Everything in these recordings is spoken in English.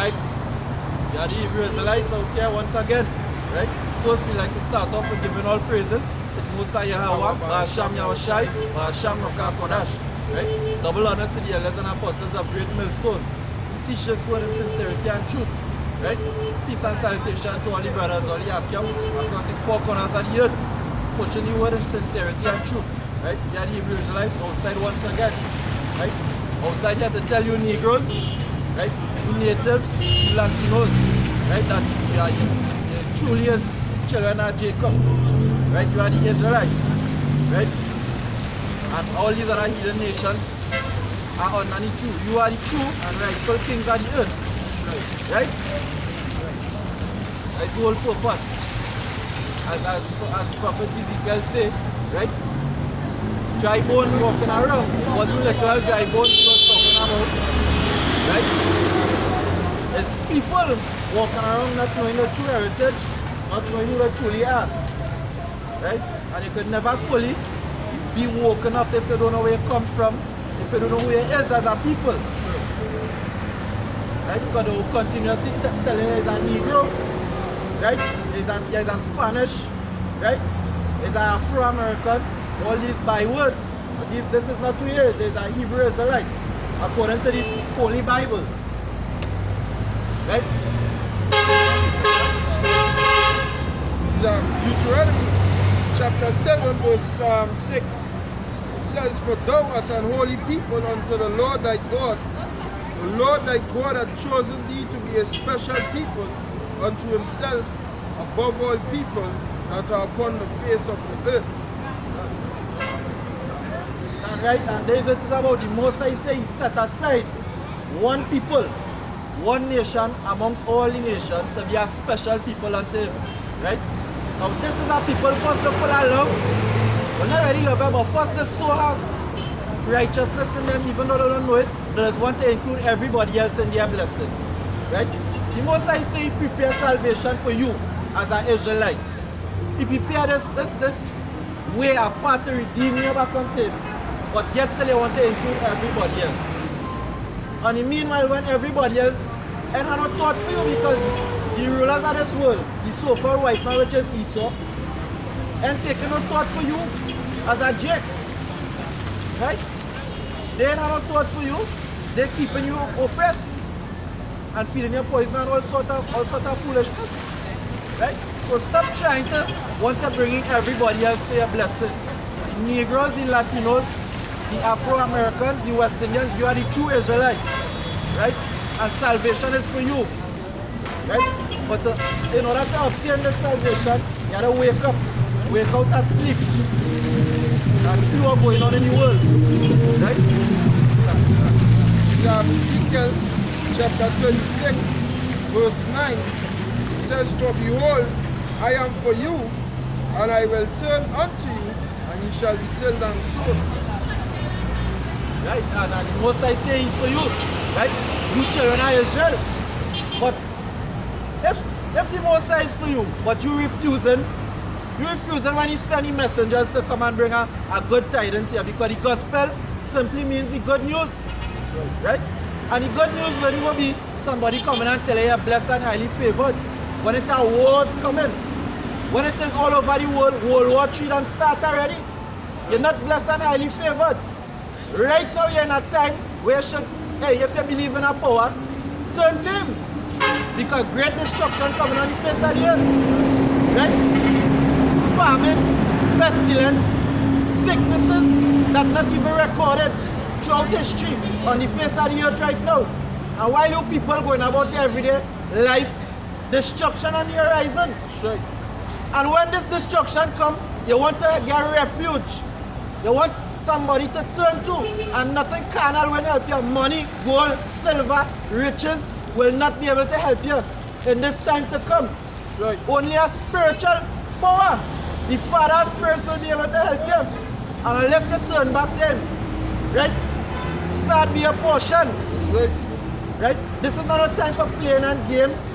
Israelites. You are the Hebrew Israelites out here once again. Right? First, we like to start off with giving all praises. It's Musa Yahweh, Ba'asham Yahushai, Ba'asham Rokah Kodash. Right? Double honors to the elders and apostles of Great Millstone, who teach us word in sincerity and truth. Right? Peace and salutation to all the brothers, all the Akyam, across the four corners of the earth, pushing the word in sincerity and truth. Right? We are the Hebrew Israelites outside once again. Right? Outside here to tell you Negroes, right? You natives, you Latinos, right? That you are truly as children of Jacob. Right? You are the Israelites. Right? And all these other heathen nations are underneath you. You are the true and rightful kings of the earth. Right? That's the whole purpose. As the prophet Ezekiel said, right? Dry bones walking around. What's the literal dry bones he was talking about? Right? It's people walking around not knowing the true heritage, not knowing who they truly are. Right? And you could never fully be woken up if you don't know where you come from, if you don't know who you is as a people. Right? Because they will continuously telling you he's a Negro, right? He's a Spanish, right? He's an Afro-American, all these bywords. This is not who he is. He's a Hebrew Israelite, according to the Holy Bible. Right? Deuteronomy chapter 7 verse 6. It says, "For thou art an holy people unto the Lord thy God. The Lord thy God hath chosen thee to be a special people unto himself above all people that are upon the face of the earth." And right, and there it is about the Most High say he set aside one people, one nation amongst all the nations to be a special people unto him. Right? Now this is a people first of all I love. Well, not really love them, but first they so have righteousness in them, even though they don't know it. They just want to include everybody else in their blessings. Right? The Most High say he prepare salvation for you as an Israelite. He prepare this way apart to redeem you back unto him. But yet still you want to include everybody else. And in the meanwhile, when everybody else and have no thought for you, because the rulers of this world, the so-called white man, which is Esau, and taking no thought for you as a Jake. Right? They have no thought for you. They're keeping you oppressed and feeding you poison and all sort of foolishness. Right? So stop trying to want to bring in everybody else to your blessing. The Negroes, the Latinos, the Afro-Americans, the West Indians, you are the true Israelites. Right? And salvation is for you. Right? But in order to obtain the salvation, you have to wake up. Wake out of sleep. And see what's going on in the world. Right? Ezekiel chapter 26 verse 9. It says, "For behold, I am for you, and I will turn unto you, and ye shall be tilled and sown." Right? And the Most I say is for you. Right? You children of Israel. But if the Most High is for you, but you refusing when he send the messengers to come and bring a good tidings here, because the gospel simply means the good news. Right? And the good news when it will be somebody coming and telling you blessed and highly favored. When it are words coming, when it is all over the world, World War III don't start already. You're not blessed and highly favored. Right now you're in a time where you should, hey, if you believe in a power, turn to him. Because great destruction coming on the face of the earth. Right? Famine, pestilence, sicknesses that not even recorded throughout history on the face of the earth right now. And while you people going about your everyday life, destruction on the horizon. Right. And when this destruction comes, you want to get refuge. You want somebody to turn to, and nothing carnal will help you. Money, gold, silver, riches will not be able to help you in this time to come. Right. Only a spiritual power, the Father's Spirit, will be able to help you. And unless you turn back to him, right? Sad be a portion. Right. Right? This is not a time for playing and games.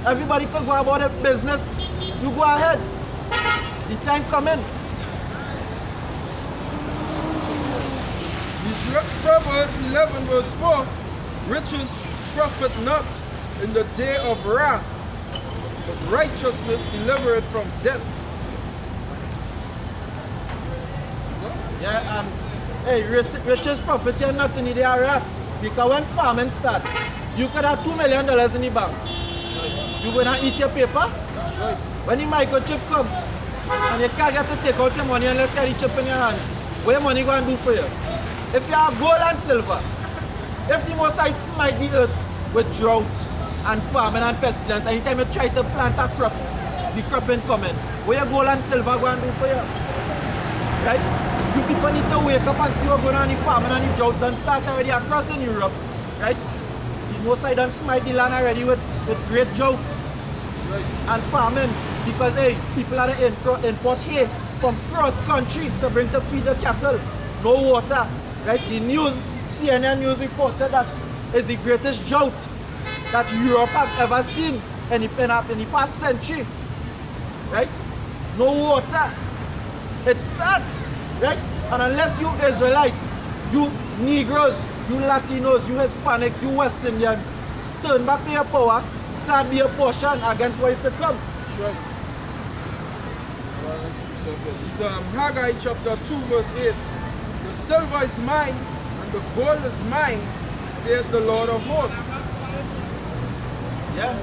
Everybody could go about their business. You go ahead. The time coming. Proverbs 11 verse 4, riches profit not in the day of wrath, but righteousness delivereth from death. Yeah, and hey, riches profit here nothing in the area. Because when farming starts, you could have $2 million in the bank. You gonna eat your paper? That's right. When the microchip come, and you can't get to take out your money unless you have the chip in your hand, what your money going to do for you? If you have gold and silver, if the Most High smite the earth with drought and famine and pestilence, anytime you try to plant a crop, the crop ain't coming, what your gold and silver going to do for you? Right? You people need to wake up and see what's going on in the famine and the drought done start already across in Europe. Right? The Most High done smite the land already with great drought. Right. And farming, because hey, people are the import hay from cross country to bring to feed the cattle. No water, right? The news, CNN news reported that is the greatest drought that Europe have ever seen in the past century, right? No water. It starts, right? And unless you Israelites, you Negroes, you Latinos, you Hispanics, you West Indians, turn back to your power, sad be a portion against what is to come. That's right. It's Haggai chapter 2 verse 8. The silver is mine and the gold is mine, saith the Lord of hosts. Yeah.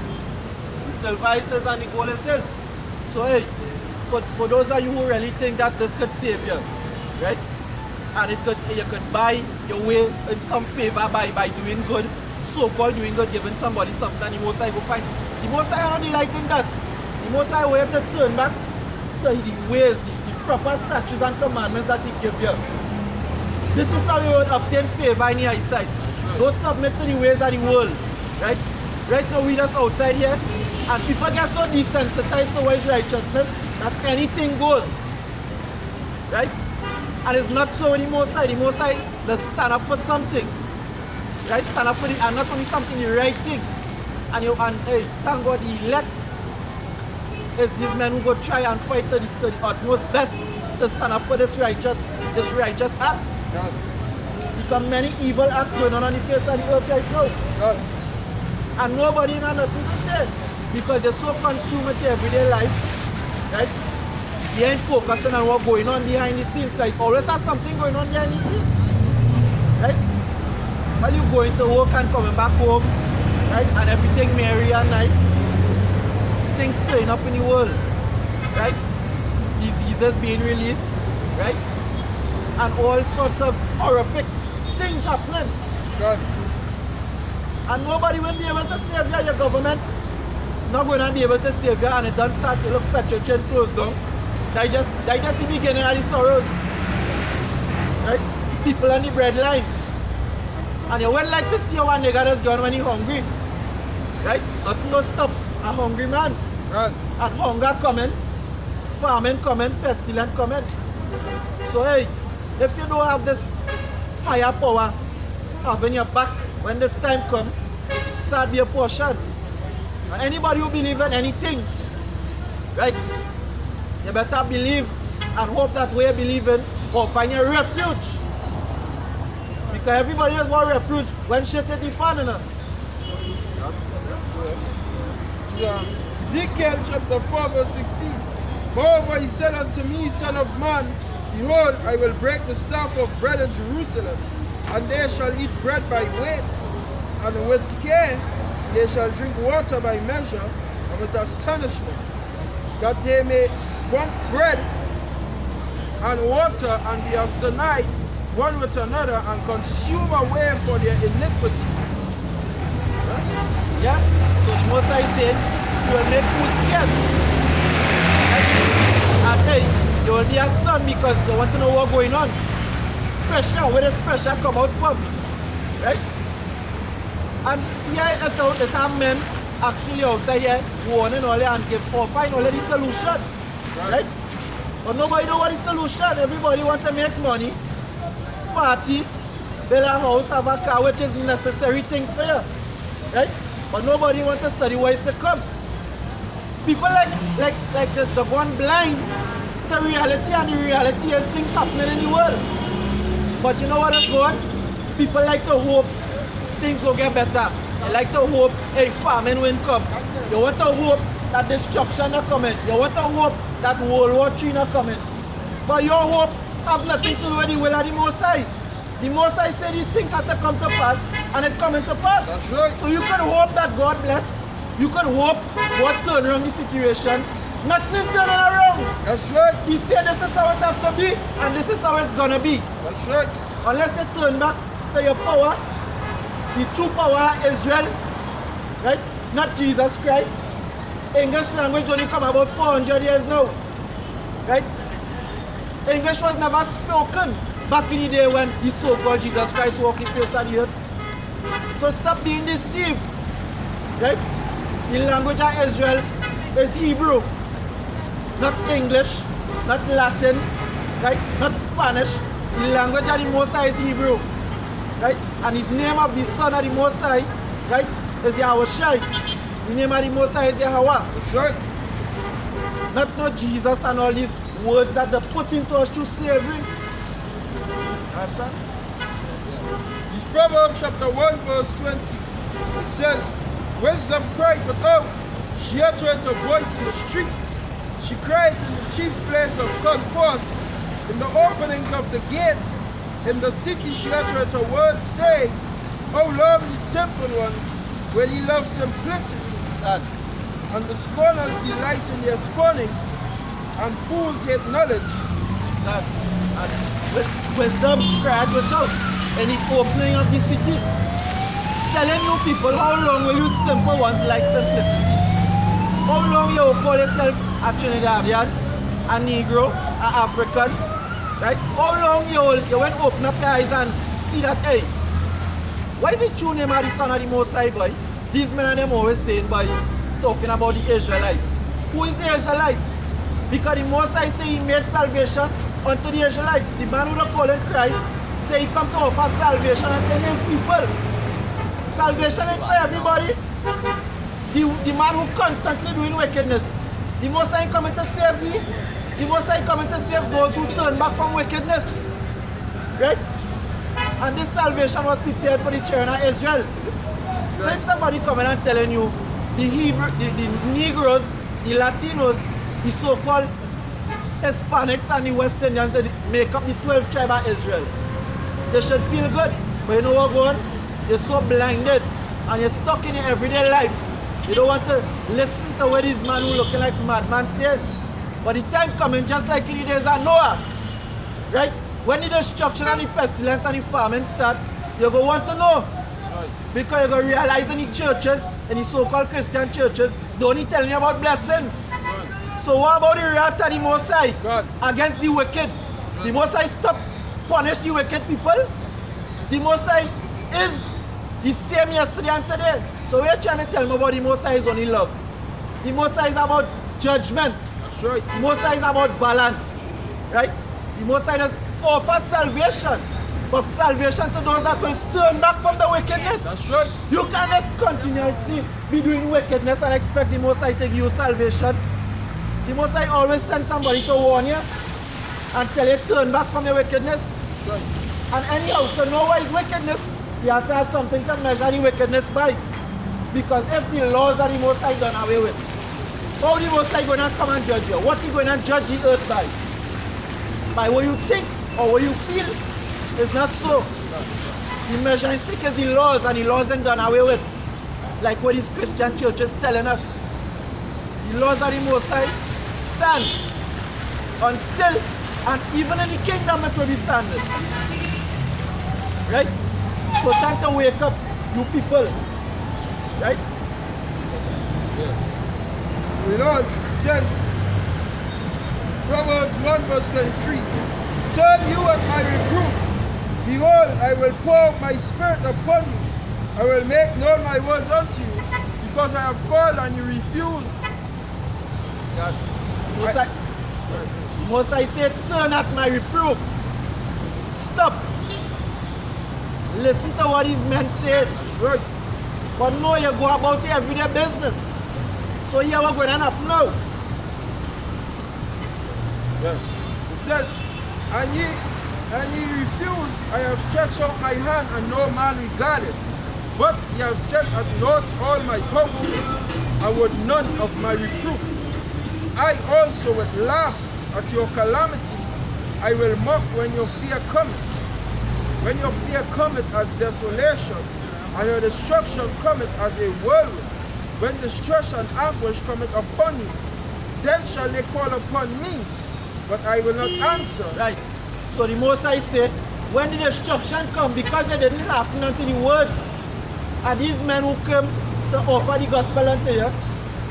The silver is his and the gold is his. So hey, for those of you who really think that this could save you, right? And you could buy your way in some favor by doing good, so-called doing good, giving somebody something, and the Most High go find. The Most High are not delighting that. The Most High way to turn back to the ways, the proper statutes and commandments that He gave you. This is how you would obtain favor in your eyesight. Don't submit to the ways of the world, right? Right now we just outside here, and people get so desensitized towards righteousness that anything goes, right? And it's not so with the Most High. The Most High does stand up for something, right? Stand up for the, and not only something, the right thing. And hey, thank God the elect is these men who go try and fight to the utmost best to stand up for this righteous acts. God. Because many evil acts going on the face of the earth right now. God. And nobody has nothing to say. Because they're so consumed with their everyday life, right? They ain't focusing on what's going on behind the scenes. Like always has something going on behind the scenes, right? While you going to work and coming back home, right? And everything merry and nice. Things stirring up in the world, right? Diseases being released, right? And all sorts of horrific things happening. God. And nobody will be able to save you. Your government not going to be able to save you, and it don't start to look petrogenic closed down. That's just the beginning of the sorrows, right? People on the breadline. And you wouldn't like to see one nigga that's gone when he's hungry, right? Nothing no stop a hungry man. God. And hunger coming, famine coming, pestilence coming. So hey, if you don't have this higher power having your back when this time comes, sad be a portion. And anybody who believes in anything, right? You better believe and hope that way you believe in or find your refuge. Because everybody has one refuge when shit hit the fan, you know. Ezekiel chapter 4 verse 16. Moreover he said unto me, Son of man, behold, I will break the staff of bread in Jerusalem, and they shall eat bread by weight, and with care they shall drink water by measure, and with astonishment, that they may want bread and water, and be astonished one with another, and consume away for their iniquity. Yeah? So the Most High said, you will make food scarce. Right? And hey, you will be astonished because they want to know what's going on. Pressure, where does pressure come out from? Right? And yeah, it have men actually outside here warning all and find all the solution. Right? But nobody know what is the solution. Everybody wants to make money, party, build a house, have a car, which is necessary things for you. Right? But nobody wants to study what is to come. People like the one blind to reality, and the reality is things happening in the world. But you know what is going? People like to hope things will get better. You like to hope a famine will come. You want to hope that destruction not coming. You want to hope that World War III not coming. But your hope have nothing to do with the will of the Most High. The Most High said these things have to come to pass, and it coming to pass. That's right. So you can hope that God bless. You can hope God turn around the situation. Nothing turning around. That's right. He said this is how it has to be, and this is how it's gonna be. That's right. Unless you turn back to your power, the true power of Israel, right? Not Jesus Christ. English language only come about 400 years now, right? English was never spoken back in the day when the so-called Jesus Christ walked the face of the earth. So stop being deceived, right? The language of Israel is Hebrew, not English, not Latin, right? Not Spanish. The language of the Most High is Hebrew, right? And the name of the Son of the Most High, right, is Yahushai. The name of the Most High is Yahweh. That's right. Not Jesus and all these words that they put into us through slavery. Understand? It's Proverbs chapter 1 verse 20. It says, wisdom cried without, she uttered her voice in the streets. She cried in the chief place of concourse, in the openings of the gates. In the city she uttered her words, saying, how long the simple ones will ye love simplicity. And the scorners delight in their scorning, and fools hate knowledge. And wisdom cried without in the opening of the city. Telling you people how long will you simple ones like simplicity. How long you will call yourself a Trinidadian, a Negro, a African, right? How long you will open up your eyes and see that, hey, why is it true name of the Son of the Most High, boy? These men and them always saying, boy, talking about the Israelites. Who is the Israelites? Because the Most High say he made salvation unto the Israelites. The man who don't call it Christ say he come to offer salvation unto his people. Salvation is for everybody. The man who constantly doing wickedness. The Most High coming to save you. The Most High coming to save those who turn back from wickedness. Right? And this salvation was prepared for the children of Israel. So if somebody coming and telling you the Negroes, the Latinos, the so-called Hispanics and the West Indians make up the 12 tribes of Israel, they should feel good. But you know what going on? You're so blinded and you're stuck in your everyday life. You don't want to listen to what these man who looking like madman saying. But the time coming, just like in the days of Noah, right? When the destruction and the pestilence and the famine start, you're going to want to know. Because you're going to realize in the churches, in the so-called Christian churches, they only telling you about blessings. So what about the wrath of the Most High against the wicked? The Most High stop punish the wicked people. The Most High is the same yesterday and today. So we're trying to tell me about the Most High is only love. The Most High is about judgment. That's right. The Most High is about balance. Right? The Most High does offer salvation. But salvation to those that will turn back from the wickedness. That's right. You can't just continuously be doing wickedness and expect the Most High to give you salvation. The Most High always send somebody to warn you and tell you turn back from your wickedness. That's right. And anyhow, to know what is wickedness, you have to have something to measure the wickedness by. Because if the laws of the Most High done away with, how the Most High going to come and judge you? What he going to judge the earth by? By what you think or what you feel? It's not so. The measuring stick is the laws, and the laws ain't done away with. Like what these Christian churches telling us. The laws of the Most High stand until and even in the kingdom it will be standing. Right? So time to wake up, you people. Right? You know, it says, Proverbs 1 verse 23, turn you at my reproof. Behold, I will pour out my spirit upon you. I will make known my words unto you, because I have called and you refuse. Most High said, turn at my reproof. Stop. Listen to what these men said. Right. But no, you go about your everyday business. So here we're going to happen now. Yeah. It says, and ye refuse, I have stretched out my hand, and no man regarded. But ye have set at naught all my counsel, and would none of my reproof. I also would laugh at your calamity. I will mock when your fear cometh. When your fear cometh as desolation, and your destruction cometh as a whirlwind. When distress and anguish cometh upon you, then shall they call upon me, but I will not answer. Right. So the Most High said, when the destruction come, because it didn't happen unto the words, and these men who came to offer the gospel unto you,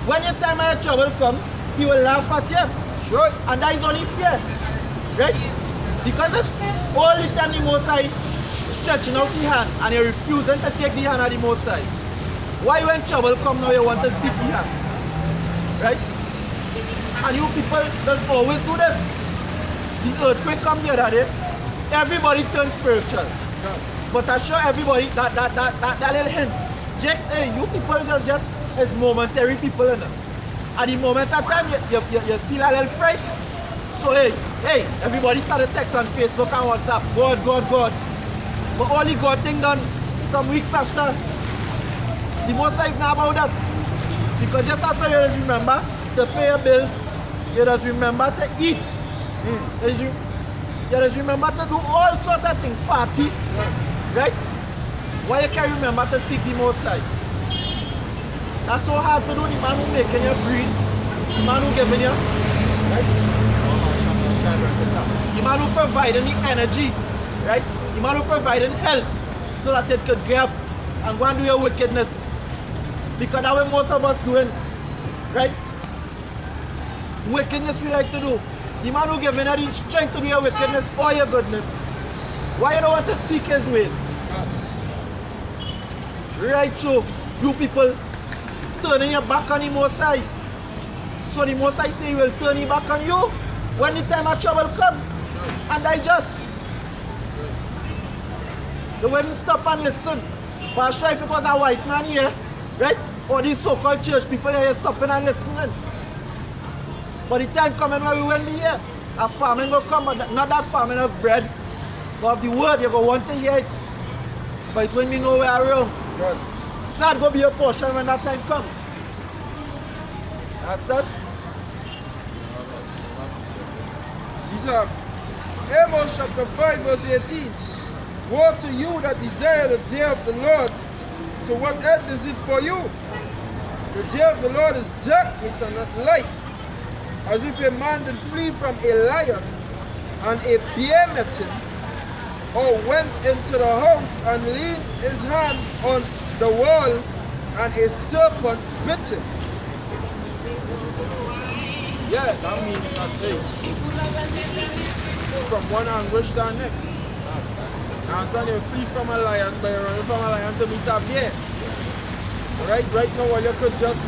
when your time of trouble come, he will laugh at you. Sure. And that is only fear. Right? Because if all the time the Most High stretching out the hand and you're refusing to take the hand of the Most High, why when trouble come now you want to seek the hand? Right? And you people just always do this. The earthquake come the other day, everybody turns spiritual. Yeah. But I show everybody that little hint. Jakes, hey, you people just as momentary people in them. At the moment of time, you feel a little fright. So hey, everybody started text on Facebook and WhatsApp. God. But only God thing done some weeks after. The Most High is not about that. Because just after you just remember to pay your bills, you just remember to eat. You just remember to do all sorts of things, party. Right? Why you can't remember to seek the Most High? That's so hard to do. The man who making you breathe, the man who giving you, right? The man who providing the energy, right? The man who providing health so that it could grab and go and do your wickedness. Because that's what most of us doing, right? Wickedness we like to do. The man who giving you the strength to do your wickedness or your goodness. Why you don't want to seek his ways? Right, so you people turning your back on the Most High. So the Most High say he will turn his back on you when the time of trouble come. And I just they wouldn't stop and listen. But I'm sure if it was a white man here, right? Or these so-called church people here stopping and listening. But the time coming where we won't be here. A famine will come, but not that famine of bread, but of the word. You're going to want to hear it. But it won't be nowhere around. Right. Sad will be your portion when that time comes. That's that. These are Amos chapter 5 verse 18. Woe to you that desire the day of the Lord. To what end is it for you? The day of the Lord is darkness and not light. As if a man did flee from a lion and a bear met him, or went into the house and leaned his hand on the wall and a serpent bit him. Yeah, that means that From one anguish to the next. You understand? You flee from a lion, but you're running from a lion to meet a bear. Right now, well, you could just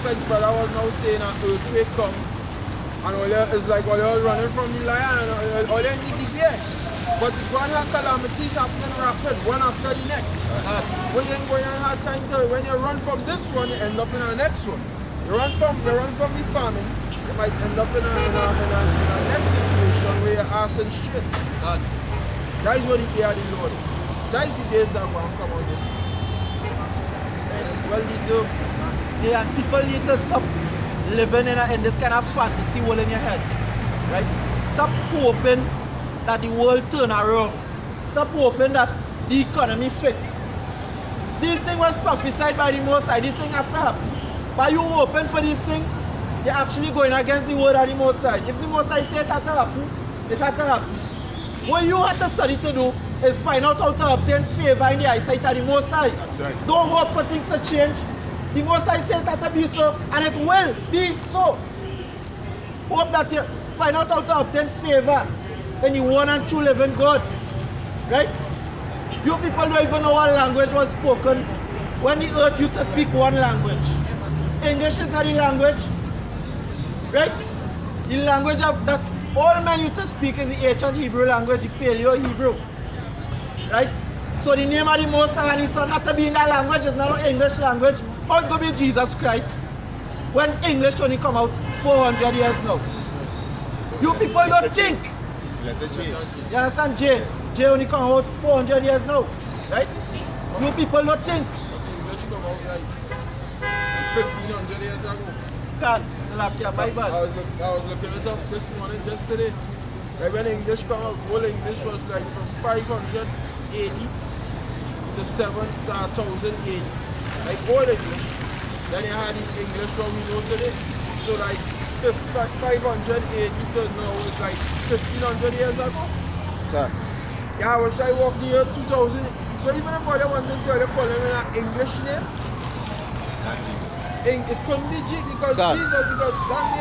like brother was now saying, an earthquake come, and all you, it's like all you're running from the lion, and all you need the bear. But the one have calamities happening rapid, one after the next. When you have time to, when you run from this one, you end up in the next one. You run from the famine, you might end up in a next situation where you're ass and straight. That is what the day of the Lord is. That is the days that will come on this. Well deserved. Yeah, and people need to stop living in this kind of fantasy world in your head. Right? Stop hoping that the world turn around. Stop hoping that the economy fix. This thing was prophesied by the Most High. This thing have to happen. By you hoping for these things, you're actually going against the word of the Most High. If the Most High said it had to happen, it had to happen. What you have to study to do is find out how to obtain favor in the eyesight of the Most High. That's right. Don't hope for things to change. The Most High said that to be so, and it will be so. Hope that you find out how to obtain favor in the one and true living God. Right? You people don't even know what language was spoken when the earth used to speak one language. English is not the language. Right? The language of that all men used to speak is the ancient Hebrew language, the Paleo Hebrew. Right? So the name of the Most High and His Son had to be in that language. It's not an English language. How it could be Jesus Christ when English only come out 400 years now? You people don't think. Letter J. You understand? J only come out 400 years now. Right? You people not think. English come out like 1500 years ago. Can Salakia, my bad. I was looking it up this morning, yesterday. Like when English come out, whole English was like from 500 AD to 7,000 AD. Like old English. Then you had the English what we know today. So like 500 AD to now is like 1500 years ago. Can. Yeah, I wish I walked the year 2000. So even if I want to say they call him an English name, it couldn't be G because God. Jesus, because that name